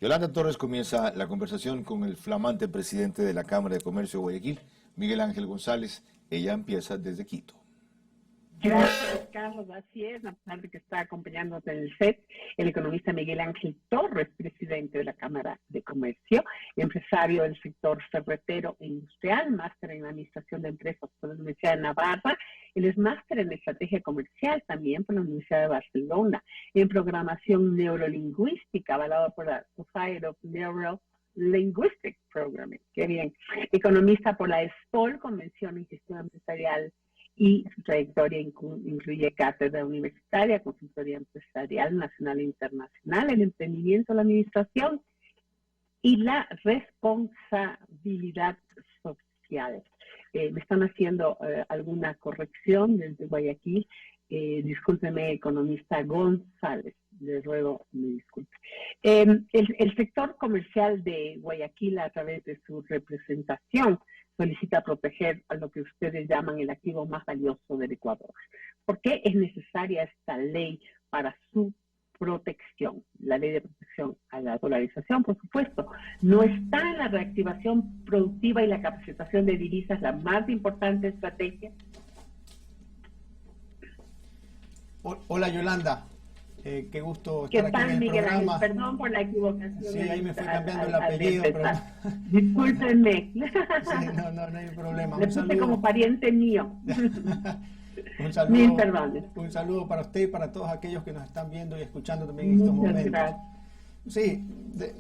Yolanda Torres comienza la conversación con el flamante presidente de la Cámara de Comercio de Guayaquil, Miguel Ángel González. Ella empieza desde Quito. Gracias, Carlos. Así es, a pesar de que está acompañándonos en el set, el economista Miguel Ángel Torres, presidente de la Cámara de Comercio, empresario del sector ferretero e industrial, máster en Administración de Empresas por la Universidad de Navarra. Él es máster en Estrategia Comercial también por la Universidad de Barcelona, en Programación Neurolingüística, avalado por la Society of Neuro-Linguistic Programming. Qué bien. Economista por la ESPOL, Convención en Gestión Empresarial, y su trayectoria incluye cátedra universitaria, consultoría empresarial nacional e internacional, el emprendimiento, la administración y la responsabilidad social. Me están haciendo alguna corrección desde Guayaquil. Discúlpeme, economista González, le ruego me disculpe. El sector comercial de Guayaquil, a través de su representación, solicita proteger a lo que ustedes llaman el activo más valioso del Ecuador. ¿Por qué es necesaria esta ley para su protección? La ley de protección a la dolarización, por supuesto, no está en la reactivación productiva y la capacitación de divisas la más importante estrategia. Hola Yolanda, qué gusto estar aquí en el Miguel programa. Ángel? Perdón por la equivocación. Sí, ahí me fue cambiando el apellido. Pero... Discúlpenme. Sí, no hay problema. Le puse como pariente mío. Mil perdones. Un saludo para usted y para todos aquellos que nos están viendo y escuchando también en estos momentos. Gracias. Sí,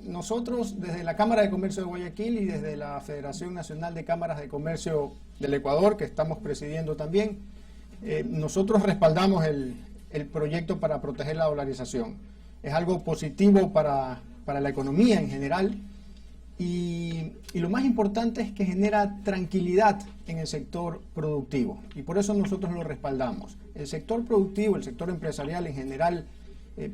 nosotros desde la Cámara de Comercio de Guayaquil y desde la Federación Nacional de Cámaras de Comercio del Ecuador, que estamos presidiendo también, nosotros respaldamos el proyecto para proteger la dolarización. Es algo positivo para la economía en general y lo más importante es que genera tranquilidad en el sector productivo y por eso nosotros lo respaldamos. El sector productivo, el sector empresarial en general,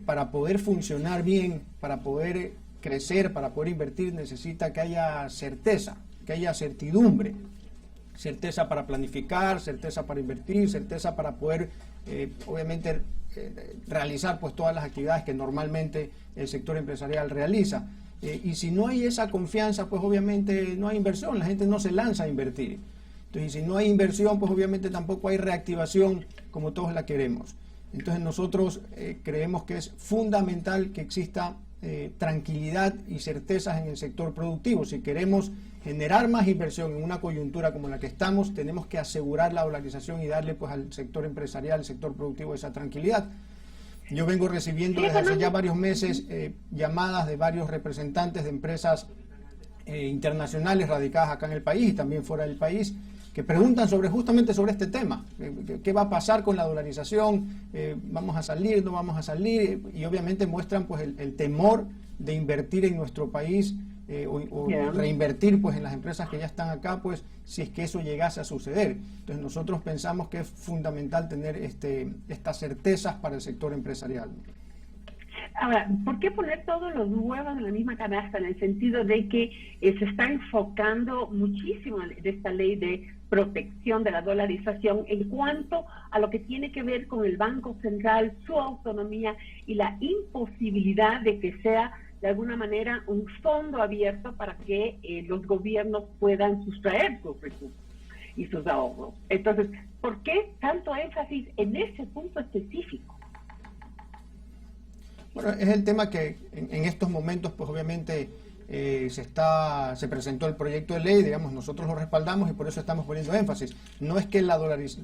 para poder funcionar bien, para poder crecer, para poder invertir, necesita que haya certeza, que haya certidumbre. Certeza para planificar, certeza para invertir, certeza para poder, obviamente, realizar pues todas las actividades que normalmente el sector empresarial realiza. Y si no hay esa confianza, pues obviamente no hay inversión, la gente no se lanza a invertir. Entonces, si no hay inversión, pues obviamente tampoco hay reactivación como todos la queremos. Entonces nosotros creemos que es fundamental que exista tranquilidad y certezas en el sector productivo. Si queremos generar más inversión en una coyuntura como la que estamos, tenemos que asegurar la dolarización y darle pues al sector empresarial, al sector productivo esa tranquilidad. Yo vengo recibiendo desde hace ya varios meses llamadas de varios representantes de empresas internacionales radicadas acá en el país y también fuera del país, que preguntan justamente sobre este tema. ¿Qué va a pasar con la dolarización? ¿Vamos a salir? ¿No vamos a salir? Y obviamente muestran pues el temor de invertir en nuestro país o reinvertir pues en las empresas que ya están acá, pues si es que eso llegase a suceder. Entonces nosotros pensamos que es fundamental tener estas certezas para el sector empresarial. Ahora, ¿por qué poner todos los huevos en la misma canasta? En el sentido de que se está enfocando muchísimo de esta ley de protección de la dolarización en cuanto a lo que tiene que ver con el Banco Central, su autonomía y la imposibilidad de que sea de alguna manera un fondo abierto para que los gobiernos puedan sustraer sus recursos y sus ahorros. Entonces, ¿por qué tanto énfasis en ese punto específico? Bueno, es el tema que en estos momentos, pues obviamente se presentó el proyecto de ley, digamos, nosotros lo respaldamos y por eso estamos poniendo énfasis. No es que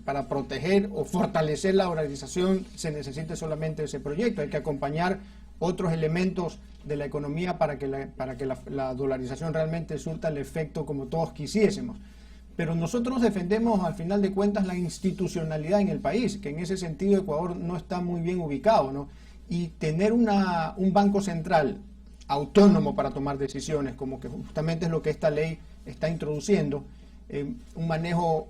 para proteger o fortalecer la dolarización se necesite solamente ese proyecto, hay que acompañar otros elementos de la economía para que la dolarización realmente surta el efecto como todos quisiésemos. Pero nosotros defendemos al final de cuentas la institucionalidad en el país, que en ese sentido Ecuador no está muy bien ubicado, ¿no? Y tener un banco central autónomo para tomar decisiones, como que justamente es lo que esta ley está introduciendo, un manejo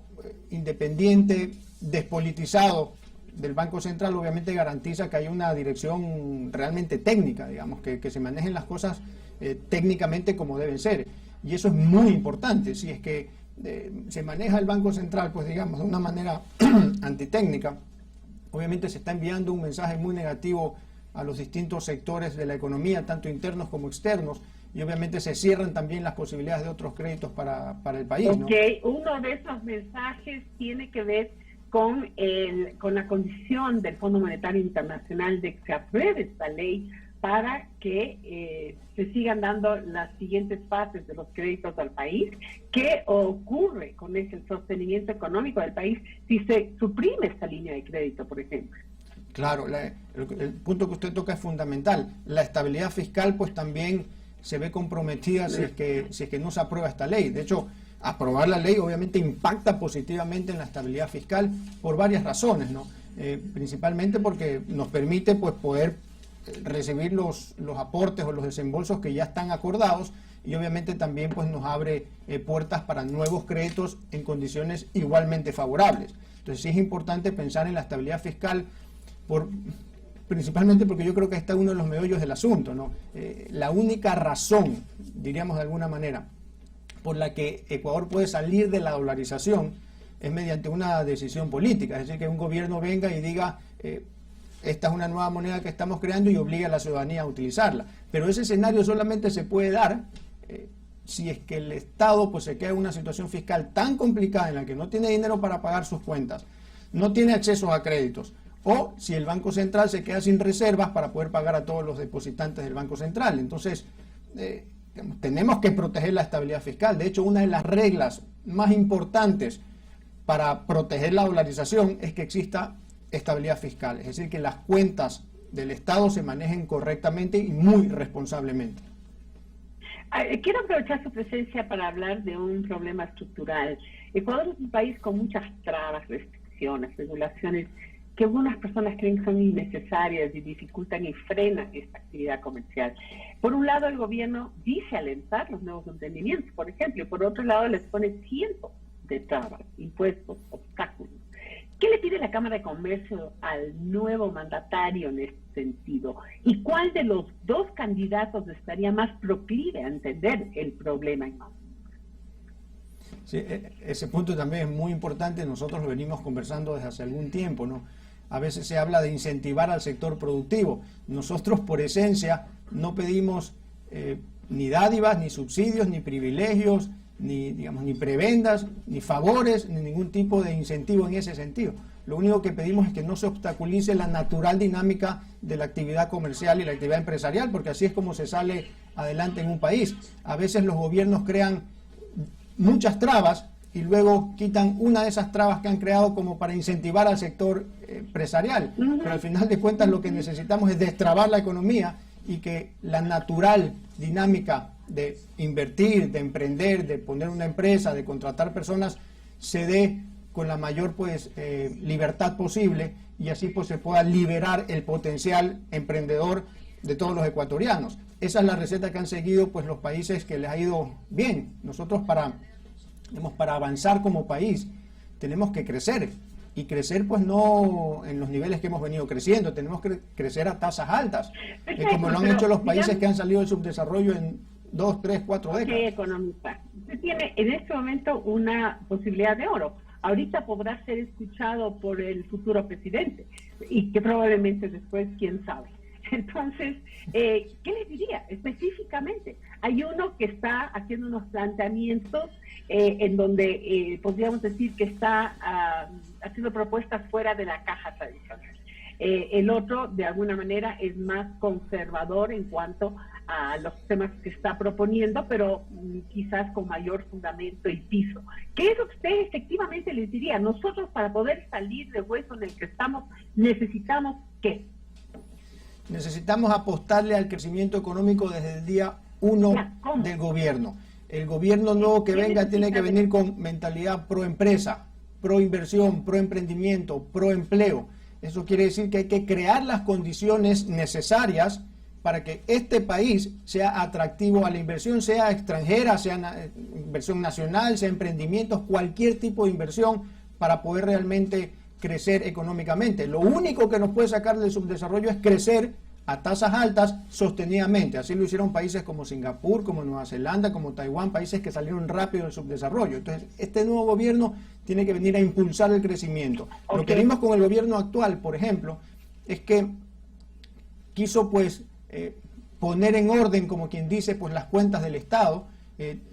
independiente, despolitizado del Banco Central, obviamente garantiza que hay una dirección realmente técnica, digamos, que se manejen las cosas técnicamente como deben ser. Y eso es muy importante. Si es que se maneja el Banco Central, pues digamos, de una manera antitécnica, obviamente se está enviando un mensaje muy negativo a los distintos sectores de la economía, tanto internos como externos, y obviamente se cierran también las posibilidades de otros créditos para el país, ¿no? Ok, uno de esos mensajes tiene que ver con la condición del Fondo Monetario Internacional de que se apruebe esta ley para que se sigan dando las siguientes fases de los créditos al país. ¿Qué ocurre con ese sostenimiento económico del país si se suprime esta línea de crédito, por ejemplo? Claro, el punto que usted toca es fundamental. La estabilidad fiscal pues también se ve comprometida si es que no se aprueba esta ley. De hecho, aprobar la ley obviamente impacta positivamente en la estabilidad fiscal por varias razones, ¿no? Principalmente porque nos permite pues poder recibir los aportes o los desembolsos que ya están acordados, y obviamente también pues nos abre puertas para nuevos créditos en condiciones igualmente favorables. Entonces sí es importante pensar en la estabilidad fiscal, principalmente porque yo creo que está uno de los meollos del asunto, ¿no? La única razón, diríamos de alguna manera, por la que Ecuador puede salir de la dolarización es mediante una decisión política, es decir, que un gobierno venga y diga esta es una nueva moneda que estamos creando y obliga a la ciudadanía a utilizarla. Pero ese escenario solamente se puede dar si es que el Estado pues se queda en una situación fiscal tan complicada en la que no tiene dinero para pagar sus cuentas, no tiene acceso a créditos, o si el Banco Central se queda sin reservas para poder pagar a todos los depositantes del Banco Central. Entonces, tenemos que proteger la estabilidad fiscal. De hecho, una de las reglas más importantes para proteger la dolarización es que exista estabilidad fiscal, es decir, que las cuentas del Estado se manejen correctamente y muy responsablemente. Quiero aprovechar su presencia para hablar de un problema estructural. Ecuador es un país con muchas trabas, restricciones, regulaciones que algunas personas creen que son innecesarias y dificultan y frenan esta actividad comercial. Por un lado, el gobierno dice alentar los nuevos emprendimientos, por ejemplo, y por otro lado les pone cientos de trabas, impuestos, obstáculos. ¿Qué le pide la Cámara de Comercio al nuevo mandatario en este sentido? ¿Y cuál de los dos candidatos estaría más proclive a entender el problema? Sí, ese punto también es muy importante. Nosotros lo venimos conversando desde hace algún tiempo, ¿no? A veces se habla de incentivar al sector productivo. Nosotros, por esencia, no pedimos ni dádivas, ni subsidios, ni privilegios, ni prebendas, ni favores, ni ningún tipo de incentivo en ese sentido. Lo único que pedimos es que no se obstaculice la natural dinámica de la actividad comercial y la actividad empresarial, porque así es como se sale adelante en un país. A veces los gobiernos crean muchas trabas y luego quitan una de esas trabas que han creado como para incentivar al sector empresarial. Pero al final de cuentas lo que necesitamos es destrabar la economía y que la natural dinámica de invertir, de emprender, de poner una empresa, de contratar personas, se dé con la mayor libertad posible, y así pues se pueda liberar el potencial emprendedor de todos los ecuatorianos. Esa es la receta que han seguido pues los países que les ha ido bien. Nosotros para avanzar como país tenemos que crecer, y crecer pues no en los niveles que hemos venido creciendo, tenemos que crecer a tasas altas, como lo han hecho los países que han salido del subdesarrollo en 2, 3, 4 décadas. Sí, economista. Usted tiene en este momento una posibilidad de oro. Ahorita podrá ser escuchado por el futuro presidente y que probablemente después, quién sabe. Entonces, ¿qué les diría específicamente? Hay uno que está haciendo unos planteamientos en donde podríamos decir que está haciendo propuestas fuera de la caja tradicional. El otro, de alguna manera, es más conservador en cuanto a los temas que está proponiendo, pero quizás con mayor fundamento y piso. ¿Qué es lo que usted efectivamente les diría? Nosotros, para poder salir del hueso en el que estamos, necesitamos ¿qué? Necesitamos apostarle al crecimiento económico desde el día 1 del gobierno. El gobierno nuevo que venga tiene que venir con mentalidad pro empresa, pro inversión, pro emprendimiento, pro empleo. Eso quiere decir que hay que crear las condiciones necesarias para que este país sea atractivo a la inversión, sea extranjera, sea inversión nacional, sea emprendimientos, cualquier tipo de inversión, para poder realmente crecer económicamente. Lo único que nos puede sacar del subdesarrollo es crecer a tasas altas sostenidamente. Así lo hicieron países como Singapur, como Nueva Zelanda, como Taiwán, países que salieron rápido del subdesarrollo. Entonces, este nuevo gobierno tiene que venir a impulsar el crecimiento. Lo que vimos con el gobierno actual, por ejemplo, es que quiso pues poner en orden, como quien dice, pues las cuentas del Estado,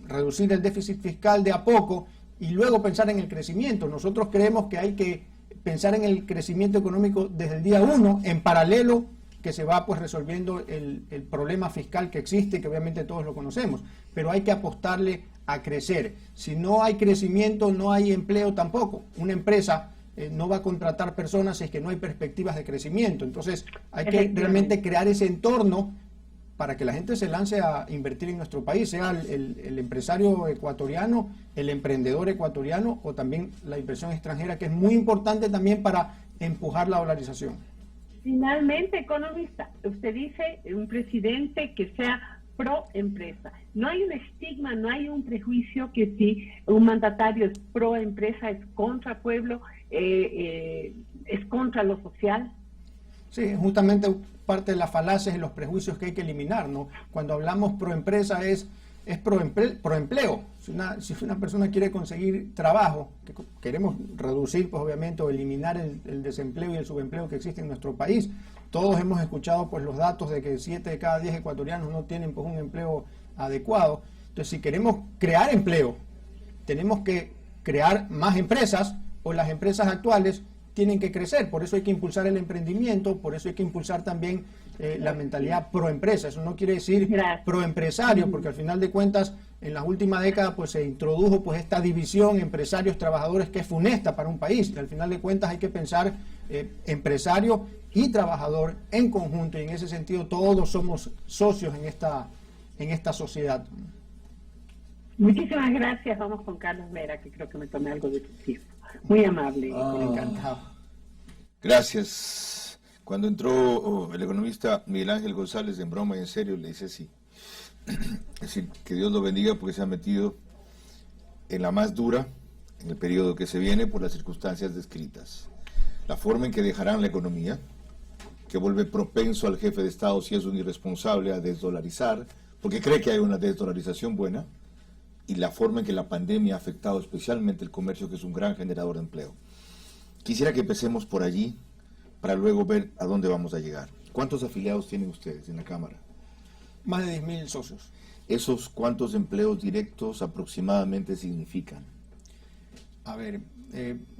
reducir el déficit fiscal de a poco y luego pensar en el crecimiento. Nosotros creemos que hay que pensar en el crecimiento económico desde el día 1, en paralelo que se va pues resolviendo el problema fiscal que existe, que obviamente todos lo conocemos, pero hay que apostarle a crecer. Si no hay crecimiento, no hay empleo tampoco. Una empresa no va a contratar personas si es que no hay perspectivas de crecimiento. Entonces hay que realmente crear ese entorno para que la gente se lance a invertir en nuestro país, sea el empresario ecuatoriano, el emprendedor ecuatoriano o también la inversión extranjera, que es muy importante también para empujar la dolarización. Finalmente, economista, usted dice un presidente que sea pro empresa. No hay un estigma, no hay un prejuicio que si un mandatario es pro empresa, es contra pueblo, es contra lo social. Sí, justamente parte de las falacias y los prejuicios que hay que eliminar, ¿no? Cuando hablamos pro empresa es pro empleo. Si una persona quiere conseguir trabajo, que queremos reducir, pues obviamente, o eliminar el desempleo y el subempleo que existe en nuestro país. Todos hemos escuchado pues los datos de que 7 de cada 10 ecuatorianos no tienen pues un empleo adecuado. Entonces, si queremos crear empleo, tenemos que crear más empresas, o las empresas actuales tienen que crecer. Por eso hay que impulsar el emprendimiento, por eso hay que impulsar también la mentalidad pro empresa. Eso no quiere decir pro empresario, porque al final de cuentas en las últimas décadas pues se introdujo pues esta división empresarios trabajadores que es funesta para un país. Y al final de cuentas hay que pensar empresario y trabajador en conjunto, y en ese sentido todos somos socios en esta sociedad. Muchísimas gracias. Vamos con Carlos Vera, que creo que me tomé algo de tu tiempo. Muy amable. Encantado. Gracias. Cuando entró el economista Miguel Ángel González, en broma y en serio, le dice así. Es decir, que Dios lo bendiga porque se ha metido en la más dura, en el periodo que se viene, por las circunstancias descritas. La forma en que dejarán la economía, que vuelve propenso al jefe de Estado, si es un irresponsable, a desdolarizar, porque cree que hay una desdolarización buena, y la forma en que la pandemia ha afectado especialmente el comercio, que es un gran generador de empleo. Quisiera que empecemos por allí, para luego ver a dónde vamos a llegar. ¿Cuántos afiliados tienen ustedes en la Cámara? Más de 10.000 socios. ¿Esos cuántos empleos directos aproximadamente significan? A ver,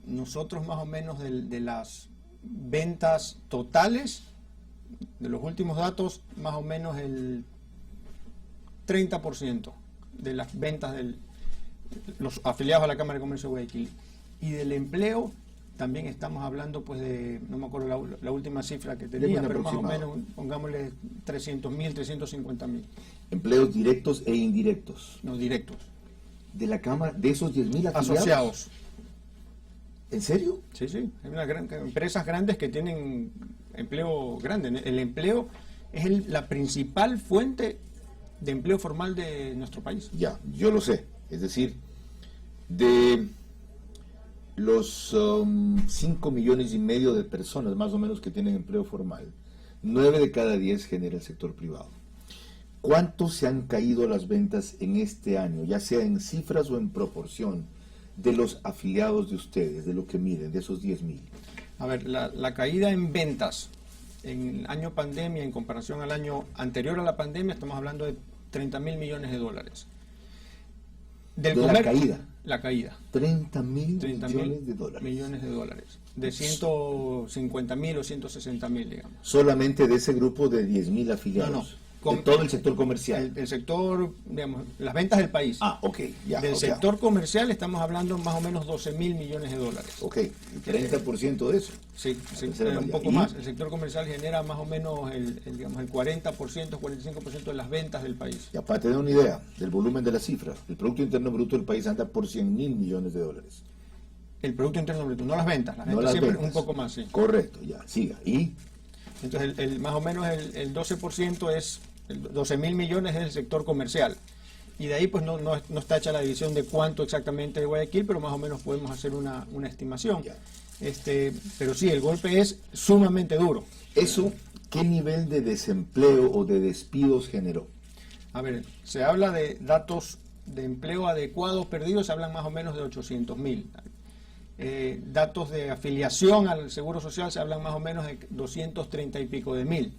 nosotros más o menos de las ventas totales, de los últimos datos, más o menos el 30% de las ventas de los afiliados a la Cámara de Comercio de Guayaquil. Y del empleo también estamos hablando pues de, no me acuerdo la última cifra que tenía, pero más o menos pongámosle 300.000, 350.000. ¿Empleos directos e indirectos? No, directos. ¿De la Cámara, de esos 10.000 afiliados? Asociados. ¿En serio? Sí, sí. Hay empresas grandes que tienen empleo grande. El empleo es la principal fuente de empleo formal de nuestro país. Ya, yo lo sé. Es decir, de los 5,5 millones de personas más o menos que tienen empleo formal, 9 de cada 10 genera el sector privado. ¿Cuánto se han caído las ventas en este año, ya sea en cifras o en proporción, de los afiliados de ustedes, de lo que miden, de esos 10.000? A ver, la caída en ventas en el año pandemia, en comparación al año anterior a la pandemia, estamos hablando de 30.000 millones de dólares. La caída. La caída. 30.000 millones de dólares. Millones de dólares. De 150.000 o 160.000, digamos. Solamente de ese grupo de 10.000 afiliados. No. De todo el sector comercial. El sector, digamos, las ventas del país. Ah, ok, ya. Del sector comercial estamos hablando más o menos 12.000 millones de dólares. Ok, el 30% de eso. Sí, un poco más. El sector comercial genera más o menos el 40%, 45% de las ventas del país. Y para tener una idea del volumen de la cifra, el Producto Interno Bruto del país anda por 100.000 millones de dólares. El Producto Interno Bruto, no las ventas. Las no ventas las siempre ventas. Un poco más, sí. Correcto, ya, siga. ¿Y? Entonces, más o menos el 12% es, 12.000 millones es el sector comercial. Y de ahí pues no está hecha la división de cuánto exactamente de Guayaquil, pero más o menos podemos hacer una estimación. Ya. Pero sí, el golpe es sumamente duro. ¿Eso qué nivel de desempleo o de despidos generó? A ver, se habla de datos de empleo adecuados perdidos, se hablan más o menos de 800.000. Datos de afiliación al Seguro Social se hablan más o menos de 230 y pico de mil.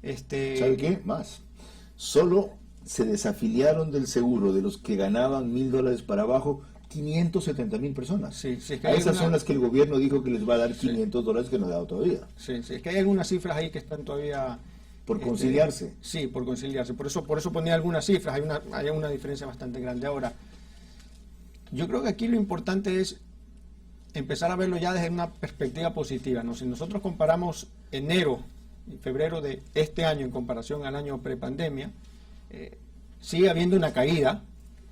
¿Sabe qué? Más. Solo se desafiliaron del seguro de los que ganaban $1,000 para abajo 570,000 personas. Sí, sí, es que a esas son las que el gobierno dijo que les va a dar $500 que no ha dado todavía. Sí, sí, es que hay algunas cifras ahí que están todavía... Por conciliarse. Sí, por conciliarse. Por eso ponía algunas cifras, hay una diferencia bastante grande. Ahora, yo creo que aquí lo importante es empezar a verlo ya desde una perspectiva positiva, ¿no? Si nosotros comparamos enero y febrero de este año en comparación al año prepandemia, sigue habiendo una caída,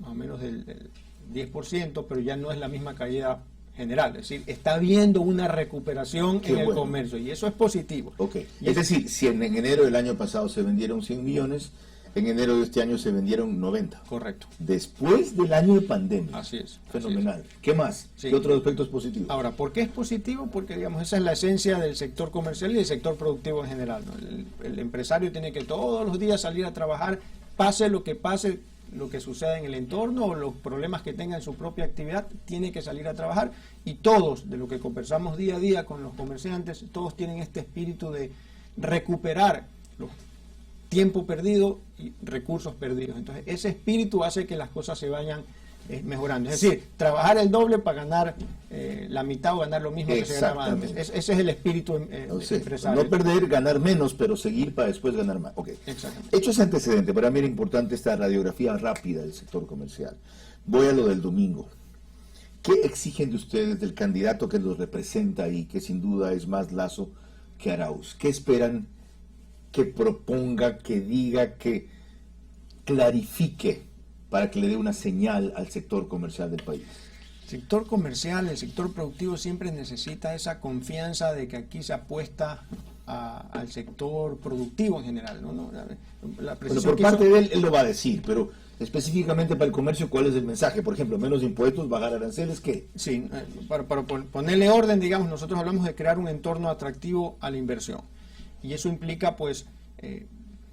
más o menos del 10%, pero ya no es la misma caída general. Es decir, está habiendo una recuperación en el comercio y eso es positivo. Okay. Es decir, si en enero del año pasado se vendieron 100 millones, en enero de este año se vendieron 90. Correcto. Después del año de pandemia. Así es. Fenomenal. Así es. ¿Qué más? Sí. ¿Qué otros aspectos positivos? Ahora, ¿por qué es positivo? Porque, digamos, esa es la esencia del sector comercial y del sector productivo en general, ¿no? El empresario tiene que todos los días salir a trabajar, pase, lo que suceda en el entorno o los problemas que tenga en su propia actividad, tiene que salir a trabajar. Y todos, de lo que conversamos día a día con los comerciantes, todos tienen este espíritu de recuperar los tiempo perdido y recursos perdidos. Entonces, ese espíritu hace que las cosas se vayan mejorando. Es decir, trabajar el doble para ganar la mitad o ganar lo mismo que se ganaba antes. Ese es el espíritu empresario. No perder, ganar menos, pero seguir para después ganar más. Okay. Exactamente. Hecho ese antecedente, para mí era importante esta radiografía rápida del sector comercial. Voy a lo del domingo. ¿Qué exigen de ustedes del candidato que los representa y que sin duda es más Lasso que Arauz? ¿Qué esperan que proponga, que diga, que clarifique para que le dé una señal al sector comercial del país? El sector comercial, el sector productivo siempre necesita esa confianza de que aquí se apuesta al sector productivo en general, ¿no? Bueno, por parte de él lo va a decir, pero específicamente para el comercio, ¿cuál es el mensaje? Por ejemplo, menos impuestos, bajar aranceles, ¿qué? Sí, para ponerle orden, digamos, nosotros hablamos de crear un entorno atractivo a la inversión. Y eso implica, pues,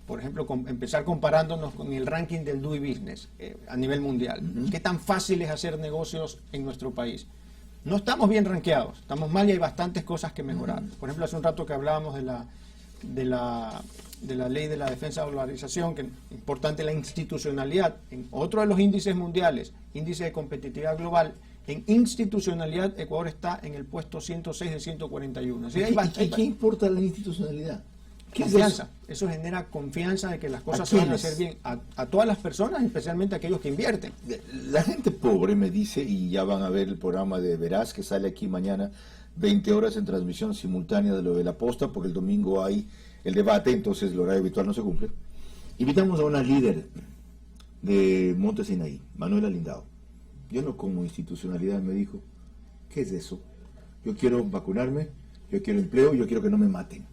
por ejemplo, empezar comparándonos con el ranking del Doing Business a nivel mundial. ¿Qué tan fácil es hacer negocios en nuestro país? No estamos bien rankeados, estamos mal y hay bastantes cosas que mejorar. Por ejemplo, hace un rato que hablábamos de la ley de la defensa de la dolarización, que es importante la institucionalidad. En otro de los índices mundiales, índice de competitividad global, en institucionalidad Ecuador está en el puesto 106 de 141. Así ¿Qué importa la institucionalidad? Confianza. Eso genera confianza de que las cosas se van a hacer bien a todas las personas, especialmente a aquellos que invierten. La gente pobre me dice, y ya van a ver el programa de Verás que sale aquí mañana, 20 horas en transmisión simultánea de lo de la posta, porque el domingo hay el debate, entonces el horario habitual no se cumple. Invitamos a una líder de Monte Sinaí, Manuela Lindao. Yo no como institucionalidad, me dijo. ¿Qué es eso? Yo quiero vacunarme, yo quiero empleo, yo quiero que no me maten.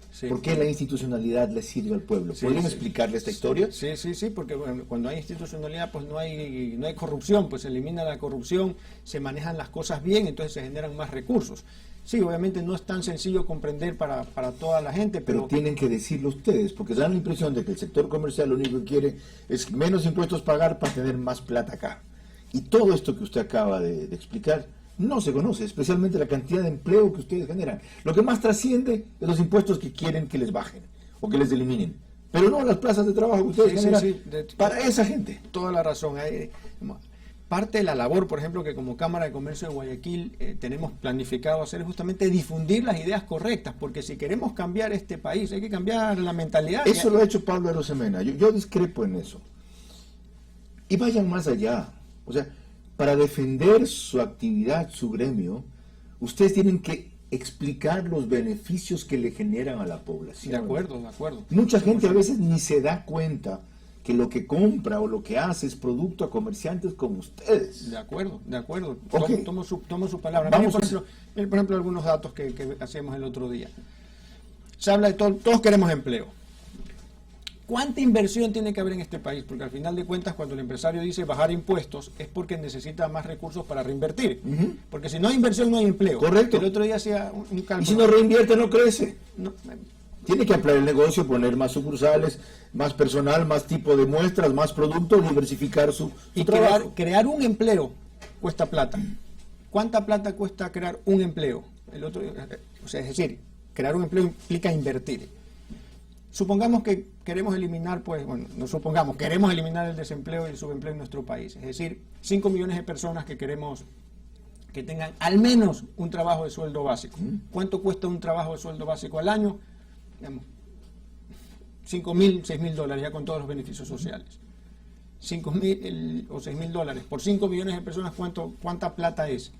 Sí. ¿Por qué la institucionalidad le sirve al pueblo? ¿Podrían explicarle esta historia? Sí, porque bueno, cuando hay institucionalidad pues no hay corrupción, pues se elimina la corrupción, se manejan las cosas bien, entonces se generan más recursos. Sí, obviamente no es tan sencillo comprender para toda la gente, pero tienen que decirlo ustedes, porque dan la impresión de que el sector comercial lo único que quiere es menos impuestos pagar para tener más plata acá. Y todo esto que usted acaba de explicar no se conoce, especialmente la cantidad de empleo que ustedes generan. Lo que más trasciende es los impuestos que quieren que les bajen o que les eliminen, pero no las plazas de trabajo que ustedes generan para esa gente. Toda la razón. Parte de la labor, por ejemplo, que como Cámara de Comercio de Guayaquil tenemos planificado hacer es justamente difundir las ideas correctas, porque si queremos cambiar este país hay que cambiar la mentalidad. Eso lo ha hecho Pablo Arosemena, yo discrepo en eso. Y vayan más allá, o sea, para defender su actividad, su gremio, ustedes tienen que explicar los beneficios que le generan a la población. De acuerdo. Mucha gente a veces ni se da cuenta que lo que compra o lo que hace es producto a comerciantes como ustedes. De acuerdo. Okay. Tomo su palabra. Por ejemplo, algunos datos que hacemos el otro día. Se habla de todos queremos empleo. ¿Cuánta inversión tiene que haber en este país? Porque al final de cuentas, cuando el empresario dice bajar impuestos, es porque necesita más recursos para reinvertir. Porque si no hay inversión, no hay empleo. Correcto. El otro día hacía un cálculo. Y si no reinvierte, no crece. Tiene que ampliar el negocio, poner más sucursales, más personal, más tipo de muestras, más productos, diversificar su trabajo. Crear un empleo cuesta plata. ¿Cuánta plata cuesta crear un empleo? Es decir, crear un empleo implica invertir. Supongamos que queremos eliminar, pues, bueno, no supongamos, queremos eliminar el desempleo y el subempleo en nuestro país. Es decir, 5 millones de personas que queremos que tengan al menos un trabajo de sueldo básico. ¿Cuánto cuesta un trabajo de sueldo básico al año? Digamos, 5.000, 6.000 dólares, ya con todos los beneficios sociales. 5.000 o 6.000 dólares por 5 millones de personas, ¿cuánta plata es?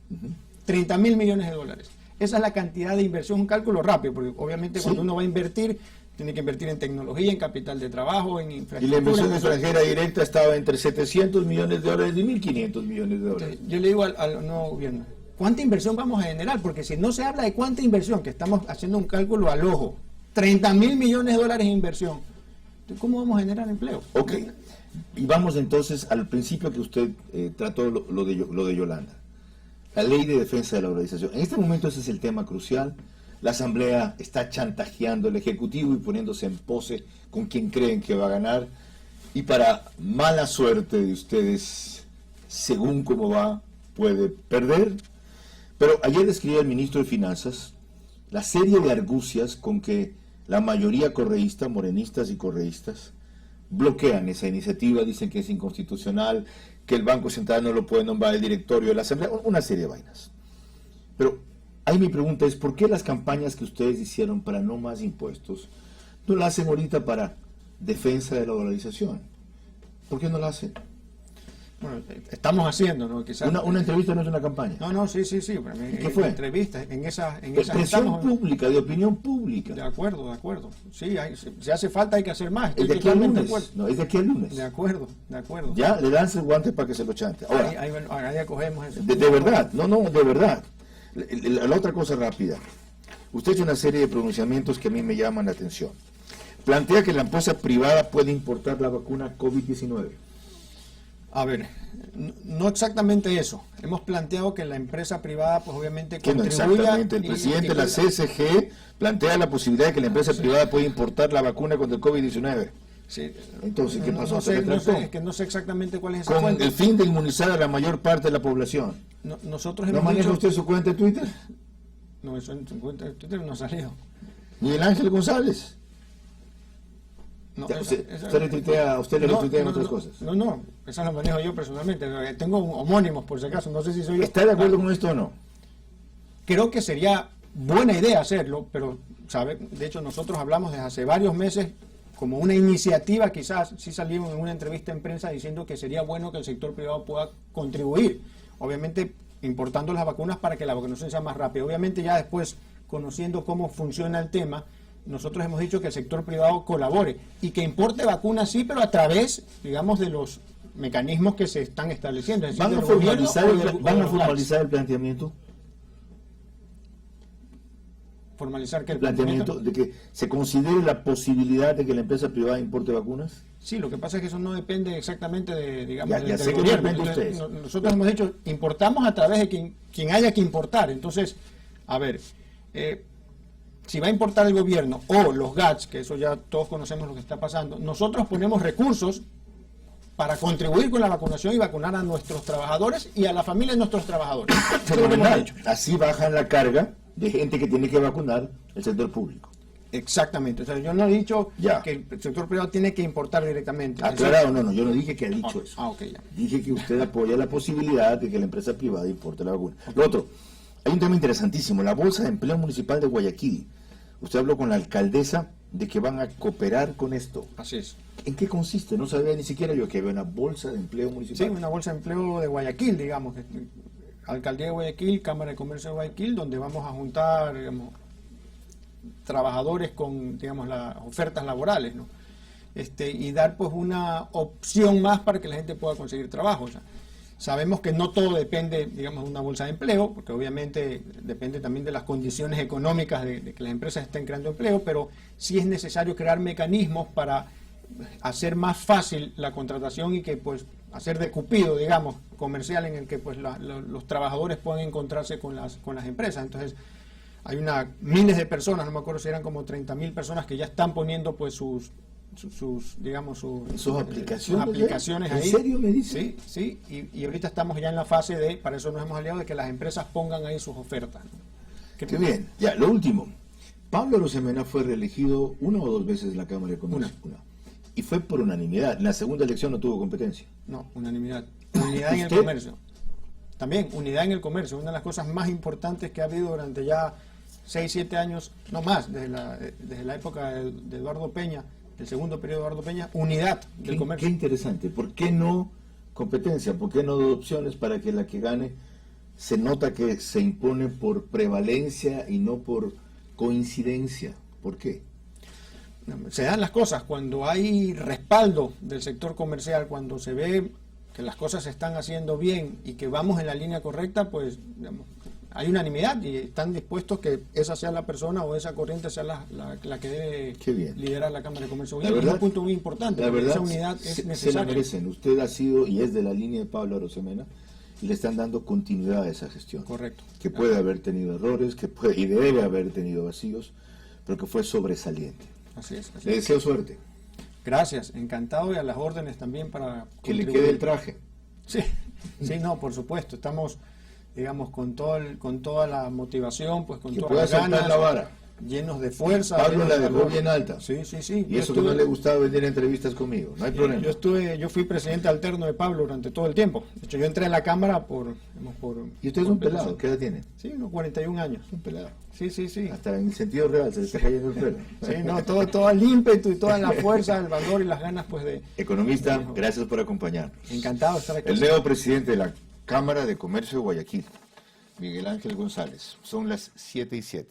30.000 millones de dólares. Esa es la cantidad de inversión, un cálculo rápido, porque obviamente cuando uno va a invertir, tiene que invertir en tecnología, en capital de trabajo, en infraestructura. Y la inversión extranjera directa estaba entre 700 millones de dólares y 1.500 millones de dólares. Yo le digo al nuevo gobierno, ¿cuánta inversión vamos a generar? Porque si no se habla de cuánta inversión, que estamos haciendo un cálculo al ojo, 30.000 millones de dólares en inversión, ¿cómo vamos a generar empleo? Ok, y vamos entonces al principio que usted trató lo de Yolanda, la ley de defensa de la organización. En este momento ese es el tema crucial. La Asamblea está chantajeando al Ejecutivo y poniéndose en pose con quien creen que va a ganar. Y para mala suerte de ustedes, según cómo va, puede perder. Pero ayer describía el ministro de Finanzas la serie de argucias con que la mayoría correísta, morenistas y correístas, bloquean esa iniciativa, dicen que es inconstitucional, que el Banco Central no lo puede nombrar el directorio de la Asamblea, una serie de vainas. Pero ahí mi pregunta es, ¿por qué las campañas que ustedes hicieron para no más impuestos no la hacen ahorita para defensa de la dolarización? ¿Por qué no la hacen? Bueno, estamos haciendo, ¿no? Quizás Una entrevista no es una campaña. No, sí. ¿Qué fue? Entrevistas, en esas Expresión estamos, pública, de opinión pública. De acuerdo. Sí, si hace falta hay que hacer más. Es de aquí al lunes. No, es de aquí al lunes. De acuerdo. Ya, le dan el guante para que se lo chante. Ahora, ahí acogemos eso. De verdad, de verdad. La otra cosa rápida. Usted ha hecho una serie de pronunciamientos que a mí me llaman la atención. Plantea que la empresa privada puede importar la vacuna COVID-19. A ver, no exactamente eso. Hemos planteado que la empresa privada, pues obviamente contribuya... Exactamente. El presidente de la CSG plantea la posibilidad de que la empresa privada pueda importar la vacuna contra el COVID-19. Sí. Entonces, ¿qué pasó? Es que no sé exactamente cuál es esa con fuente. el fin de inmunizar a la mayor parte de la población. Nosotros ¿No hemos maneja dicho... usted su cuenta de Twitter? No, eso en su cuenta de Twitter no ha salido. Miguel Ángel González. No, usted le retuitea otras cosas. No, eso lo manejo yo personalmente. Tengo homónimos, por si acaso, no sé si soy yo. ¿Está de acuerdo con esto o no? Creo que sería buena idea hacerlo, pero, de hecho, nosotros hablamos desde hace varios meses como una iniciativa, quizás, sí salimos en una entrevista en prensa diciendo que sería bueno que el sector privado pueda contribuir, obviamente importando las vacunas para que la vacunación sea más rápida. Obviamente ya después, conociendo cómo funciona el tema, nosotros hemos dicho que el sector privado colabore y que importe vacunas sí, pero a través, digamos, de los mecanismos que se están estableciendo. Es decir, ¿Van a formalizar el planteamiento? ¿Formalizar qué? ¿El planteamiento de que se considere la posibilidad de que la empresa privada importe vacunas? Sí, lo que pasa es que eso no depende exactamente de, digamos, ya sé del que gobierno. depende de ustedes. Nosotros hemos dicho, importamos a través de quien haya que importar. Entonces, a ver, si va a importar el gobierno o los GATS, que eso ya todos conocemos lo que está pasando, nosotros ponemos recursos para contribuir con la vacunación y vacunar a nuestros trabajadores y a la familia de nuestros trabajadores. Así bajan la carga de gente que tiene que vacunar el sector público. Exactamente. O sea, yo no he dicho que el sector privado tiene que importar directamente. Aclarado, no, yo no dije que ha dicho eso. Okay, ya. Dije que usted apoya la posibilidad de que la empresa privada importe la vacuna. Lo otro, hay un tema interesantísimo, la Bolsa de Empleo Municipal de Guayaquil. Usted habló con la alcaldesa de que van a cooperar con esto. Así es. ¿En qué consiste? No sabía ni siquiera yo que había una Bolsa de Empleo Municipal. Sí, una Bolsa de Empleo de Guayaquil, digamos. Alcaldía de Guayaquil, Cámara de Comercio de Guayaquil, donde vamos a juntar, digamos, trabajadores con, digamos, las ofertas laborales, ¿no? Y dar pues una opción más para que la gente pueda conseguir trabajo. O sea, sabemos que no todo depende, digamos, de una bolsa de empleo, porque obviamente depende también de las condiciones económicas de que las empresas estén creando empleo, pero sí es necesario crear mecanismos para hacer más fácil la contratación y que pues hacer de cupido, digamos, comercial en el que pues los trabajadores puedan encontrarse con las empresas. Entonces hay miles de personas, no me acuerdo si eran como 30.000 personas que ya están poniendo pues sus aplicaciones ahí. ¿En serio me dice? Sí, y ahorita estamos ya en la fase para eso nos hemos aliado, de que las empresas pongan ahí sus ofertas. Qué bien. Ya, lo último. Pablo Arosemena fue reelegido 1 o 2 veces en la Cámara de Comercio. Una. Y fue por unanimidad. En la segunda elección no tuvo competencia. No, unanimidad. Unidad en el comercio. También, unidad en el comercio. Una de las cosas más importantes que ha habido durante ya 6, 7 años, no más, desde la época de Eduardo Peña, el segundo periodo de Eduardo Peña, unidad del comercio. Qué interesante. ¿Por qué no competencia? ¿Por qué no 2 opciones para que la que gane se nota que se impone por prevalencia y no por coincidencia? ¿Por qué? Se dan las cosas cuando hay respaldo del sector comercial, cuando se ve que las cosas se están haciendo bien y que vamos en la línea correcta, pues digamos, hay unanimidad y están dispuestos que esa sea la persona o esa corriente sea la que debe liderar la Cámara de Comercio. Es un punto muy importante, la verdad, esa unidad es necesaria. Se la merecen. Usted ha sido y es de la línea de Pablo Arosemena y le están dando continuidad a esa gestión. Correcto. Que puede haber tenido errores, que puede y debe haber tenido vacíos, pero que fue sobresaliente. Así es. Le deseo suerte. Gracias, encantado y a las órdenes también para que le quede el traje. Sí, sí, no, por supuesto, estamos, digamos, con toda la motivación, pues con todas las ganas, la vara. Llenos de fuerza. Pablo la dejó bien alta. Sí, sí, sí. Y eso que no le gustaba venir a entrevistas conmigo, no hay problema. Yo fui presidente alterno de Pablo durante todo el tiempo. De hecho, yo entré a la Cámara por ¿Y usted es un pelado? ¿Qué edad tiene? Sí, unos 41 años. Un pelado. Sí, sí, sí. Hasta en el sentido real se le está cayendo el pelo. Sí, no, todo el ímpetu y toda la fuerza, el valor y las ganas, pues de... Economista, gracias por acompañarnos. Encantado de estar aquí. El nuevo presidente de la Cámara de Comercio de Guayaquil, Miguel Ángel González. Son las 7:07.